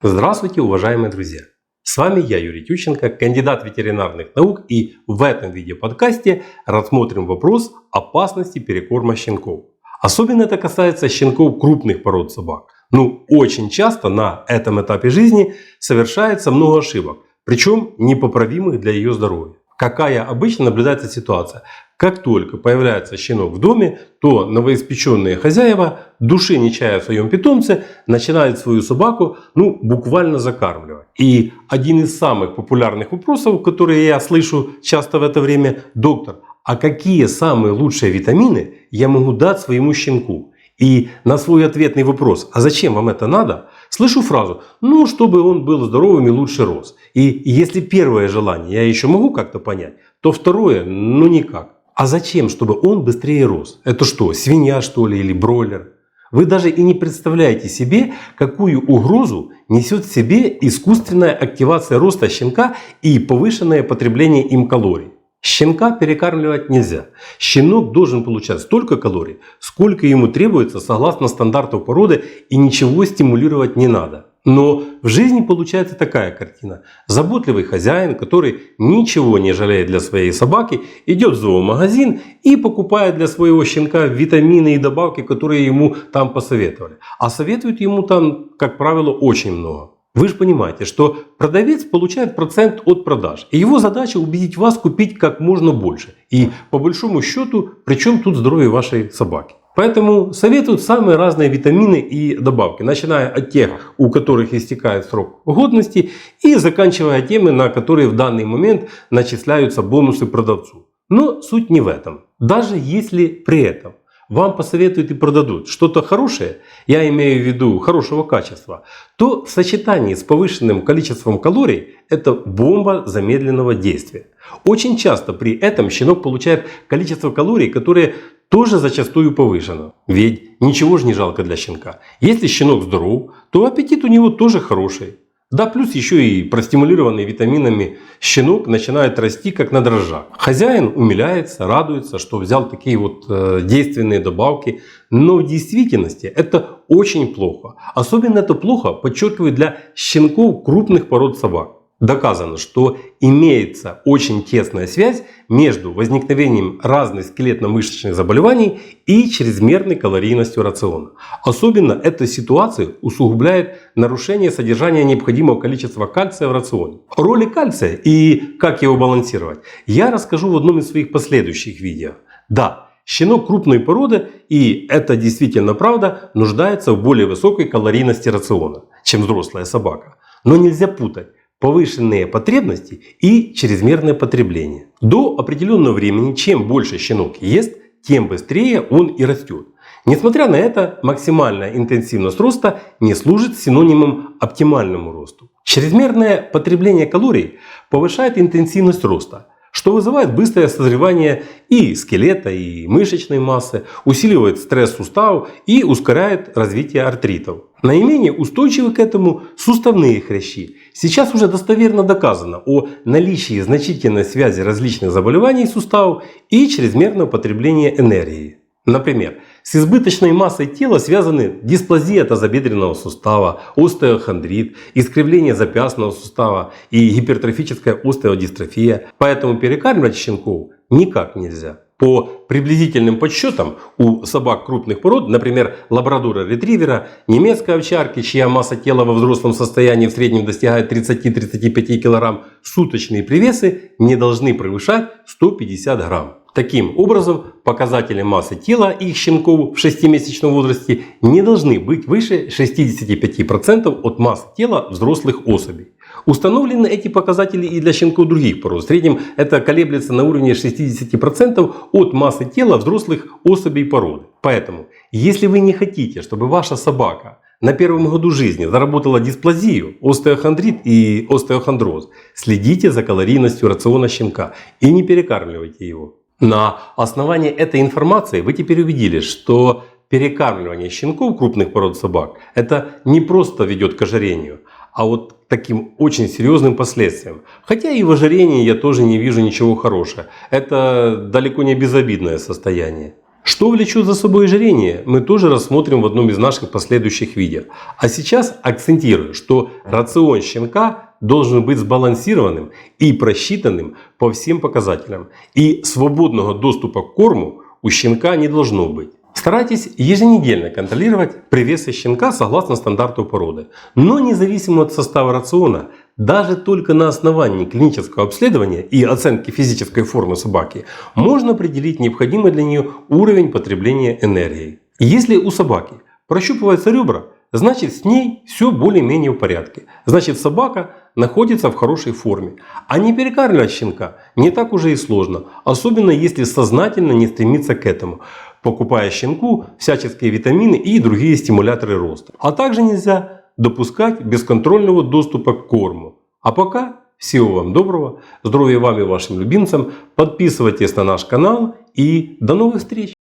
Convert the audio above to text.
Здравствуйте, уважаемые друзья! С вами я, Юрий Тющенко, кандидат ветеринарных наук, и в этом видеоподкасте рассмотрим вопрос опасности перекорма щенков. Особенно это касается щенков крупных пород собак. Очень часто на этом этапе жизни совершается много ошибок, причем непоправимых для ее здоровья. Какая обычно наблюдается ситуация? Как только появляется щенок в доме, то новоиспеченные хозяева, души не чая в своем питомце, начинают свою собаку буквально закармливать. И один из самых популярных вопросов, которые я слышу часто в это время: доктор, а какие самые лучшие витамины я могу дать своему щенку? И на свой ответный вопрос: а зачем вам это надо? Слышу фразу: чтобы он был здоровым и лучше рос. И если первое желание я еще могу как-то понять, то второе никак. А зачем, чтобы он быстрее рос? Это что, свинья что ли или бройлер? Вы даже и не представляете себе, какую угрозу несет в себе искусственная активация роста щенка и повышенное потребление им калорий. Щенка перекармливать нельзя. Щенок должен получать столько калорий, сколько ему требуется согласно стандарту породы, и ничего стимулировать не надо. Но в жизни получается такая картина. Заботливый хозяин, который ничего не жалеет для своей собаки, идет в зоомагазин и покупает для своего щенка витамины и добавки, которые ему там посоветовали. А советуют ему там, как правило, очень много. Вы же понимаете, что продавец получает процент от продаж. И его задача убедить вас купить как можно больше. И по большому счету, причем тут здоровье вашей собаки. Поэтому советуют самые разные витамины и добавки, начиная от тех, у которых истекает срок годности, и заканчивая теми, на которые в данный момент начисляются бонусы продавцу. Но суть не в этом. Даже если при этом вам посоветуют и продадут что-то хорошее, я имею в виду хорошего качества, то в сочетании с повышенным количеством калорий это бомба замедленного действия. Очень часто при этом щенок получает количество калорий, которые тоже зачастую повышено. Ведь ничего же не жалко для щенка. Если щенок здоров, то аппетит у него тоже хороший. Да, плюс еще и простимулированный витаминами щенок начинает расти как на дрожжах. Хозяин умиляется, радуется, что взял такие действенные добавки. Но в действительности это очень плохо. Особенно это плохо, подчеркиваю, для щенков крупных пород собак. Доказано, что имеется очень тесная связь между возникновением разных скелетно-мышечных заболеваний и чрезмерной калорийностью рациона. Особенно эта ситуация усугубляет нарушение содержания необходимого количества кальция в рационе. Роли кальция и как его балансировать я расскажу в одном из своих последующих видео. Да, щенок крупной породы, и это действительно правда, нуждается в более высокой калорийности рациона, чем взрослая собака. Но нельзя путать повышенные потребности и чрезмерное потребление. До определенного времени, чем больше щенок ест, тем быстрее он и растет. Несмотря на это, максимальная интенсивность роста не служит синонимом оптимальному росту. Чрезмерное потребление калорий повышает интенсивность роста, что вызывает быстрое созревание и скелета, и мышечной массы, усиливает стресс суставов и ускоряет развитие артритов. Наименее устойчивы к этому суставные хрящи. Сейчас уже достоверно доказано о наличии значительной связи различных заболеваний суставов и чрезмерного потребления энергии. Например, с избыточной массой тела связаны дисплазия тазобедренного сустава, остеохондрит, искривление запястного сустава и гипертрофическая остеодистрофия. Поэтому перекармливать щенков никак нельзя. По приблизительным подсчетам, у собак крупных пород, например, лабрадора-ретривера, немецкой овчарки, чья масса тела во взрослом состоянии в среднем достигает 30-35 кг, суточные привесы не должны превышать 150 грамм. Таким образом, показатели массы тела их щенков в 6-месячном возрасте не должны быть выше 65% от массы тела взрослых особей. Установлены эти показатели и для щенков других пород. В среднем это колеблется на уровне 60% от массы тела взрослых особей породы. Поэтому, если вы не хотите, чтобы ваша собака на первом году жизни заработала дисплазию, остеохондрит и остеохондроз, следите за калорийностью рациона щенка и не перекармливайте его. На основании этой информации вы теперь увидели, что перекармливание щенков крупных пород собак это не просто ведет к ожирению, а к таким очень серьезным последствиям. Хотя и в ожирении я тоже не вижу ничего хорошего. Это далеко не безобидное состояние. Что влечет за собой ожирение, мы тоже рассмотрим в одном из наших последующих видео. А сейчас акцентирую, что рацион щенка должен быть сбалансированным и просчитанным по всем показателям. И свободного доступа к корму у щенка не должно быть. Старайтесь еженедельно контролировать привесы щенка согласно стандарту породы. Но независимо от состава рациона, даже только на основании клинического обследования и оценки физической формы собаки можно определить необходимый для нее уровень потребления энергии. Если у собаки прощупываются ребра, значит с ней все более-менее в порядке. Значит собака находится в хорошей форме. А не перекармливать щенка не так уже и сложно, особенно если сознательно не стремиться к этому, покупая щенку всяческие витамины и другие стимуляторы роста. А также нельзя допускать бесконтрольного доступа к корму. А пока всего вам доброго, здоровья вам и вашим любимцам, подписывайтесь на наш канал и до новых встреч!